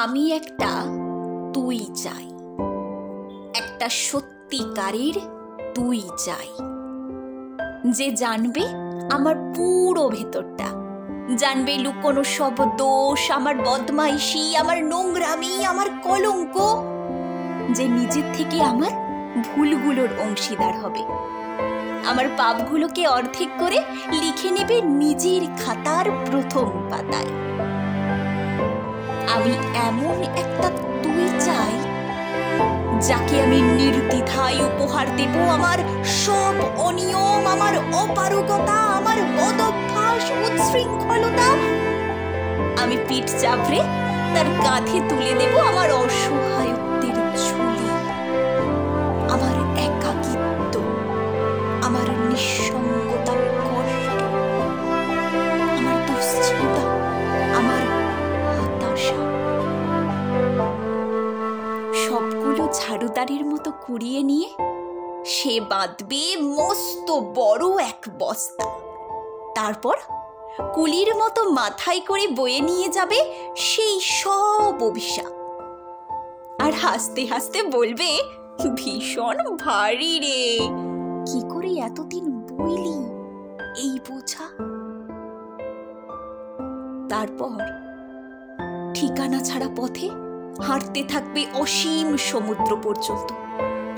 আমি একটা তুই চাই, একটা সত্যিকারের তুই চাই, যে জানবে আমার পুরো ভেতরটা, জানবে লুকোনো সব দোষ, আমার বদমাইশি, আমার নোংরামি, আমার কলঙ্ক, যে নিজের থেকে আমার ভুলগুলোর অংশীদার হবে, আমার পাপগুলোকে অর্ধেক করে লিখে নেবে নিজের খাতার প্রথম পাতায়। আমি এমন একটা তুই চাই, যাকে আমি নির্দ্বিধায় উপহার দেব আমার সব অনিয়ম, আমার অপারগতা, আমার বদভ্যাস, উচ্ছৃঙ্খলতা। আমি পিঠ চাপড়ে তার কাঁধে তুলে দেব আমার অসহায়ত্বের ঝুলি, আমার একাকিত্ব, আমার নিঃসঙ্গতার কষ্ট, আমার দুশ্চিন্তা, আমার হতাশা। সবগুলো ঝাড়ুদারের মতো কুড়িয়ে নিয়ে সে বাঁধবে মস্ত বড় এক বস্তা, তারপর কুলির মতো মাথায় করে বয়ে নিয়ে যাবে সেই সব অভিশাপ, আর হাসতে হাসতে বলবে, ভীষণ ভারী রে, কি করে এতদিন বইলি এই বোঝা। তারপর ঠিকানা ছাড়া পথে হাঁটতে থাকবে অসীম সমুদ্র পর্যন্ত,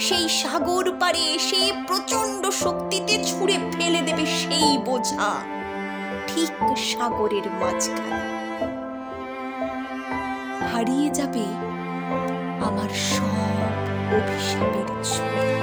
সেই সাগর পাড়ে এসে প্রচন্ড শক্তিতে ছুঁড়ে ফেলে দেবে সেই বোঝা ঠিক সাগরের মাঝখানে। হারিয়ে যাবে আমার সব অভিশাপের ঝুলি।